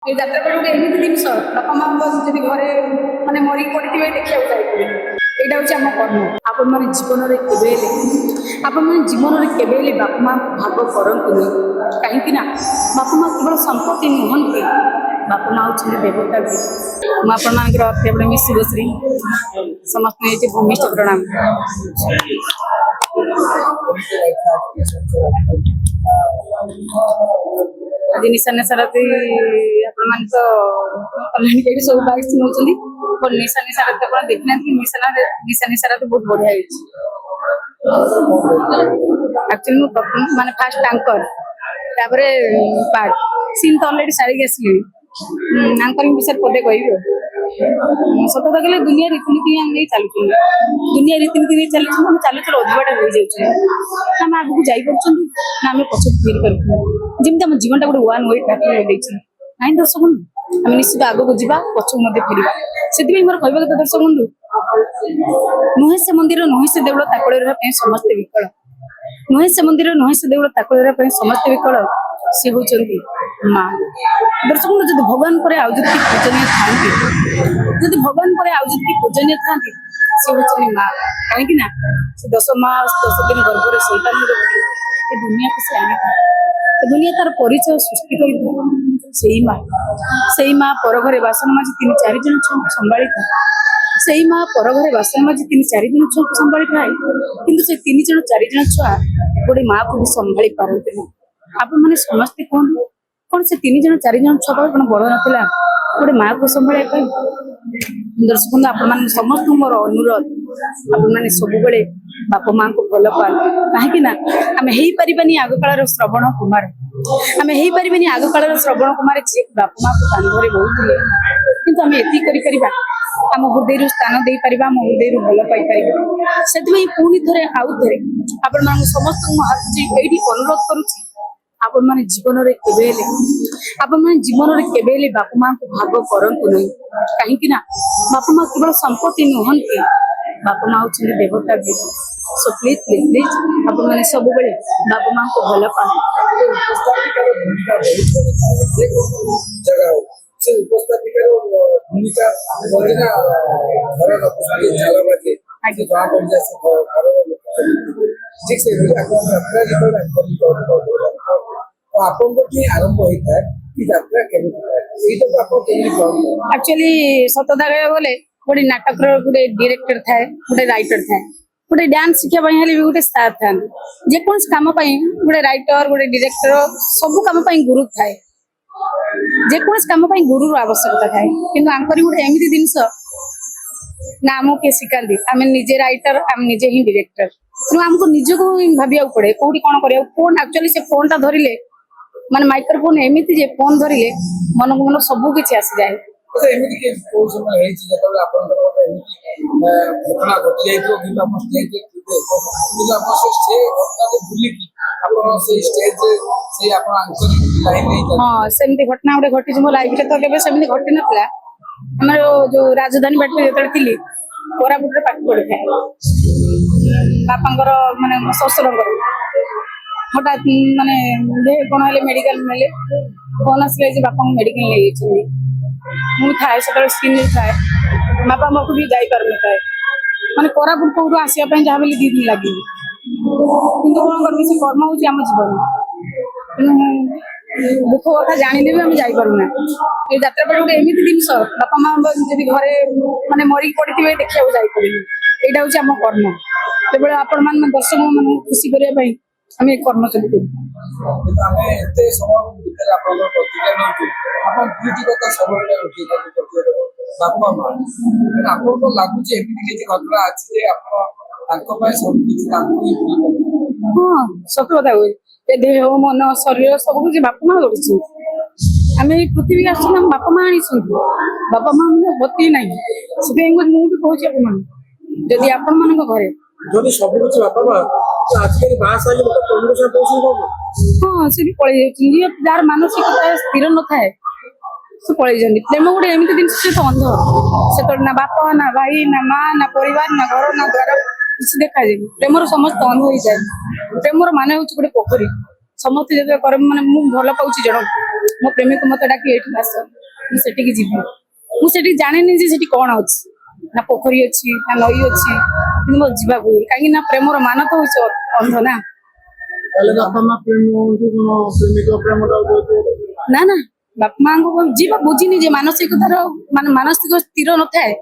এই যাত্রাটা ଗୋଟେ ଏମିତି ଜିନିଷ ବାପା ମାଙ୍କ ଯଦି ଘରେ ମାନେ ମରିକି ପଡ଼ିଥିବେ ଦେଖିବାକୁ ଯାଇପାରିବେ। ଏଇଟା ହଉଛି ଆମ କର୍ମ। ଆପଣମାନେ ଜୀବନରେ କେବେ ହେଲେ ବାପା ମାଙ୍କୁ ଭାଗ କରନ୍ତୁନି। କାହିଁକି ନା ବାପା ମା କେବଳ ସମ୍ପତ୍ତି ନୁହନ୍ତି, ବାପା ମା ହେଉଛନ୍ତି ଦେବତା ବି। ମୁଁ ଆପଣମାନଙ୍କର ପ୍ରେମୀ ଶିବଶ୍ରୀ ସମସ୍ତଙ୍କୁ ଏଇଠି ଭୂମିଷ୍ଠ ପ୍ରଣାମ। ଆଜି ନିଶାନ ସାରଥୀ ଆପଣମାନେ ତ କଲ୍ୟାଣୀ ଏଇଠି ସବୁ ବାଇକ୍ ନେଉଛନ୍ତି। ନିଶାନ ସାରଥୀ ଆପଣ ଦେଖିନାହାନ୍ତି। ନିଶାନ ସାରଥୀ ବହୁତ ବଢିଆ ହେଇଛି। ଆକ୍ଚୁଆଲି ମୁଁ ମାନେ ଫାଷ୍ଟ ଆଙ୍କର ତାପରେ ପାର୍ଟ ସିନ୍ ତ ଅଲରେଡି ସାରିକି ଆସିଲିଣି। ଆଙ୍କରିଂ ବିଷୟରେ ପଦେ କହିବି। ସତ କଥା କହିଲେ ଦୁନିଆ ରୀତିନୀତି ଆମେ ନେଇ ଚାଲୁଛୁ। ଦୁନିଆ ରୀତିନୀତି ନେଇ ଚାଲୁଛୁ, ଆମେ ଚାଲୁଛୁ ଅଧିକଟା ରହିଯାଉଛି। ନା ଆମେ ଆଗକୁ ଯାଇପାରୁଛନ୍ତି ନା ଆମେ ପଛକୁ ଫେରି ପାରୁଛୁ। ଯେମିତି ଆମ ଜୀବନଟା ଗୋଟେ ୱାନ୍ ୱେ ଟ୍ରାଫିକ୍ ଦେଇଛି। ନାଇଁ ଦର୍ଶକ ବନ୍ଧୁ, ଆମେ ନିଶ୍ଚିତ ଆଗକୁ ଯିବା, ପଛକୁ ମଧ୍ୟ ଫେରିବା। ସେଥିପାଇଁ ମୋର କହିବା କଥା ଦର୍ଶକ ବନ୍ଧୁ, ନୁହେଁ ସେ ମନ୍ଦିର, ନୁହେଁ ସେ ଦେଉଳ, ତାକଳରେ ରହିବା ପାଇଁ ସମସ୍ତେ ବିକଳ। ନୁହେଁ ସେ ମନ୍ଦିର, ନୁହେଁ ସେ ଦେଉଳ, ତାକଳରେ ରହିବା ପାଇଁ ସମସ୍ତେ ବିକଳ। ସେ ହଉଛନ୍ତି ମା। ଦର୍ଶକ ବନ୍ଧୁ, ଯଦି ଭଗବାନ ପରେ ଆଉ ଯଦି ପୂଜନୀୟ ଥାନ୍ତି, ସେ ହଉଛନ୍ତି ମା। କାହିଁକି ନା ସେ 10 ମାସ 10 ଦିନ ଗର୍ଭରେ ସନ୍ତାନ ରଖି ଏ ଦୁନିଆକୁ ସେ ଆଣିଥାଏ। ଏ ଦୁନିଆ ତାର ପରିଚୟ ସୃଷ୍ଟି କରିଥାଏ ସେଇ ମା ପର ଘରେ ବାସନ ମାଜି 3-4 ଜଣ ଛୁଆଙ୍କୁ ସମ୍ଭାଳିଥାଏ। ସେଇ ମା ପର ଘରେ ବାସନ ମାଜି 3-4 ଜଣ ଛୁଆଙ୍କୁ ସମ୍ଭାଳିଥାଏ। କିନ୍ତୁ ସେ 3-4 ଜଣ ଛୁଆ ଗୋଟେ ମାକୁ ବି ସମ୍ଭାଳି ପାରନ୍ତିନି। ଆପଣମାନେ ସମସ୍ତେ କୁହନ୍ତୁ, କଣ ସେ 3-4 ଜଣ ଛୁଆ କଣ ବଳ ନଥିଲା ଗୋଟେ ମାକୁ ସମ୍ଭାଳିବା ପାଇଁ? ଦର୍ଶକ ବନ୍ଧୁ, ଆପଣମାନେ ସମସ୍ତଙ୍କୁ ମୋର ଅନୁରୋଧ, ଆପଣମାନେ ସବୁବେଳେ ବାପା ମାଙ୍କୁ ଭଲ ପାଆନ୍ତୁ। କାହିଁକି ନା ଆମେ ହେଇପାରିବାନି ଆଗକାଳର ଶ୍ରବଣ କୁମାର। ଯିଏ ବାପା ମାଙ୍କୁ କାନ୍ଧରେ ବହୁଥିଲେ। କିନ୍ତୁ ଆମେ ଏତିକି କରିପାରିବା, ଆମ ହୃଦୟରୁ ସ୍ଥାନ ଦେଇପାରିବା, ଆମ ହୃଦୟରୁ ଭଲ ପାଇପାରିବା। ସେଥିପାଇଁ ପୁଣି ଥରେ ଆଉ ଥରେ ଆପଣମାନଙ୍କୁ ସମସ୍ତଙ୍କୁ ମୁଁ ହାତ ଯୋଡ଼ି ଏଇଠି ଅନୁରୋଧ କରୁଛି, ଆପଣମାନେ ଜୀବନରେ କେବେ ହେଲେ ବାପା ମାଙ୍କୁ ଭାଗ କରନ୍ତୁ ନାହିଁ। କାହିଁକି ନା ବାପା ମା କେବଳ ସମ୍ପତ୍ତି ନୁହନ୍ତି, ବାପା ମା ହେଉଛନ୍ତି ଦେବତା ବି। ସୋ ପ୍ଲିଜ୍ ଆପଣମାନେ ସବୁବେଳେ ବାପା ମାଙ୍କୁ ଭଲ ପାଆନ୍ତୁ। ସେ ଉପସ୍ଥାପିକାର ଭୂମିକା ଠିକ ସେଇଭଳି ଆପଣ ଯାତ୍ରା ଯେତେବେଳେ ଆପଣଙ୍କ ଆରମ୍ଭ ହେଇଥାଏ କି ଯାତ୍ରା କେମିତି ଥାଏ, ସେଇଟା ଆପଣ କେମିତି କରନ୍ତି? ଆକ୍ଚୁଆଲି ସତ କଥା କହିବାକୁ ଗଲେ ଗୋଟେ ନାଟକର ଗୋଟେ ଡିରେକ୍ଟର ଥାଏ, ଗୋଟେ ରାଇଟର ଥାଏ। ଗୋଟେ ଡ୍ୟାନ୍ସ ଶିଖିବା ପାଇଁ ହେଲେ ବି ଗୋଟେ ଷ୍ଟାର ଥାନ୍ତି। ଯେକୌଣସି କାମ ପାଇଁ ଗୋଟେ ରାଇଟର, ଗୋଟେ ଡିରେକ୍ଟର, ସବୁ କାମ ପାଇଁ ଗୁରୁ ଥାଏ। ଯେକୌଣସି କାମ ପାଇଁ ଗୁରୁର ଆବଶ୍ୟକତା ଥାଏ। କିନ୍ତୁ ଆଙ୍କରି ଗୋଟେ ଏମିତି ଜିନିଷ ନା ଆମକୁ କିଏ ଶିଖାନ୍ତି। ଆମେ ନିଜେ ରାଇଟର, ଆମେ ନିଜେ ହିଁ ଡିରେକ୍ଟର। ତେଣୁ ଆମକୁ ନିଜକୁ ହିଁ ଭାବିବାକୁ ପଡେ କୋଉଠି କଣ କରିବାକୁ। ଫୋନ ଆକ୍ଚୁଆଲି ସେ ଫୋନଟା ଧରିଲେ ମାନେ ମାଇକ୍ରୋଫୋନ ଏମିତି ଯେ ଫୋନ ଧରିଲେ ମନକୁ ମନ ସବୁ କିଛି ଆସିଯାଏ। ଏମିତି କୋଉ ସମୟ ହେଇଛି ଯେତେବେଳେ ଆପଣଙ୍କର ଗୋଟେ ଏମିତି ଘଟଣା ଘଟି ଯାଇଥିବ, କିନ୍ତୁ ଆପଣ ଷ୍ଟେଜରେ କିନ୍ତୁ ଆପଣ ସେ ଘଟଣାକୁ ଭୁଲିକି ଆପଣ ସେଇ ଷ୍ଟେଜରେ ସେଇ ଆପଣ ଆଙ୍କରିଂ ଲାଇନ୍ ନେଇଛନ୍ତି? ହଁ, ସେମିତି ଘଟଣା ଗୋଟେ ଘଟିଛି ମୋ ଲାଇଫରେ। ତ କେବେ ସେମିତି ଘଟି ନଥିଲା। ଆମର ଯୋଉ ରାଜଧାନୀ ବାଟରେ ଯେତେବେଳେ ଥିଲି, କୋରାପୁଟରେ ପାଠ ପଢିଥାଏ। ବାପାଙ୍କର ମାନେ ଶ୍ୱଶୁରଙ୍କର ହଠାତ୍ ମାନେ କଣ ହେଲେ ମେଡିକାଲ ନେଲେ, ଫୋନ ଆସିଲେ ଯେ ବାପାଙ୍କୁ ମେଡିକାଲ ନେଇଯାଇଛନ୍ତି। ମୁଁ ଥାଏ ସେତେବେଳେ ସ୍କିନ୍ରେ ଥାଏ, ବାପା ପାଖକୁ ବି ଯାଇପାରୁନଥାଏ। ମାନେ କୋରାପୁଟ କୋଉଠୁ ଆସିବା ପାଇଁ ଯାହା ବୋଲି 2 ଦିନ ଲାଗିବ। କିନ୍ତୁ କଣ କରିବି, ସେ କର୍ମ ହଉଛି ଆମ ଜୀବନ। ତେଣୁ ଦୁଃଖ କଥା ଜାଣିଲେ ବି ଆମେ ଯାଇପାରୁନା। ଏ ଯାତ୍ରାଟା ଗୋଟେ ଏମିତି ଜିନିଷ, ବାପା ମା ଯଦି ଘରେ ମାନେ ମରିକି ପଡିଥିବେ ଦେଖିବାକୁ ଯାଇପାରିବେ। ଏଇଟା ହଉଛି ଆମ କର୍ମ। କେବଳ ଆପଣମାନେ ଦର୍ଶକ ମାନଙ୍କୁ ଖୁସି କରିବା ପାଇଁ ଆମେ କର୍ମ ଚାଲୁ। ଆମେ ଏତେ ସମୟ ଭିତରେ ଆପଣଙ୍କର ପ୍ରତିକ୍ରିୟା ନେଉଛୁ, ଆପଣ 2ଟି କଥା ସବୁବେଳେ ଉଠେଇଥାନ୍ତି। ବାପା ମା, ଆପଣଙ୍କୁ ଲାଗୁଛି ଏମିତି କିଛି ଘଟଣା ଅଛି ଯେ ଆପଣ ତାଙ୍କ ପାଇଁ ସବୁ କିଛି ତାଙ୍କୁ ହିଁ ଭୁଲିପାରିବେ? ହଁ, ସତ କଥା ହୁଏ। ଏ ଦେହ, ମନ, ଶରୀର ସବୁ କିଛି ବାପା ମା ଗଢିଛନ୍ତି। ଆମେ ଏଇ ପୃଥିବୀ ଆସୁଛୁ, ଆମ ବାପା ମା ଆଣିଛନ୍ତି। ବାପା ମା ଗତି ନାହିଁ। ସେଥିପାଇଁ ମୁଁ ବି କହୁଛି ଆପଣମାନଙ୍କୁ, ଯଦି ଆପଣମାନଙ୍କ ଘରେ ଯଦି ସବୁ କିଛି ବାପା ମା, ଆଜିକାଲି ବାହାସାହା ହେଇକି ଲୋକ ପରିବେଶ କହୁଛନ୍ତି କଣ? ହଁ, ସେ ବି ପଳେଇ ଯାଉଛି। ଯାହାର ମାନସିକତା ସ୍ଥିର ନଥାଏ ସେ ପଳେଇଛନ୍ତି। ପ୍ରେମ ଗୋଟେ ଏମିତି ଜିନିଷ, ସେ ତ ଅନ୍ଧ। ସେତେବେଳେ ନା ବାପା, ନା ଭାଇ, ନା ମା, ନା ପରିବାର, ନା ଘର, ନା ଦ୍ୱାର କିଛି ଦେଖାଯାଏନି। ପ୍ରେମର ସମସ୍ତ ଅନ୍ଧ ହେଇଯାଏ। ପ୍ରେମର ମାନେ ହଉଛି ଗୋଟେ ପୋଖରୀ। ସମସ୍ତେ ଯେତେବେଳେ ମାନେ ମୁଁ ଭଲ ପାଉଛି ଜଣକୁ, ମୋ ପ୍ରେମିକ ମତେ ଡାକି ଏଠି ଆସ ମୁଁ ସେଠିକି ଯିବି ମୁଁ ସେଠି ଜାଣିନି ଯେ ସେଠି କଣ ଅଛି ନା ପୋଖରୀ ଅଛି ନା ନଈ ଅଛି କିନ୍ତୁ ମୋର ଯିବାକୁ ହୁଏ କାହିଁକି ନା ପ୍ରେମର ମାନ ତ ହଉଛି ଅନ୍ଧ ନା ତାହେଲେ ବାପା ମା ପ୍ରେମ ହୁଅନ୍ତୁ କଣ ପ୍ରେମିକ ପ୍ରେମଟା ନା ନା ବାପା ମାଙ୍କୁ ଯିଏ ବା ବୁଝିନି ଯେ ମାନସିକତାର ମାନେ ମାନସିକ ସ୍ଥିର ନଥାଏ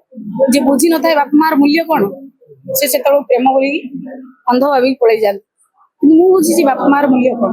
ଯେ ବୁଝି ନଥାଏ ବାପା ମାର ମୂଲ୍ୟ କଣ ସେ ସେତେବେଳେ ପ୍ରେମ ବୋଲିକି ଅନ୍ଧ ଭାବିକି ପଳେଇ ଯାଆନ୍ତି କିନ୍ତୁ ମୁଁ ବୁଝିଛି ବାପା ମାର ମୂଲ୍ୟ କଣ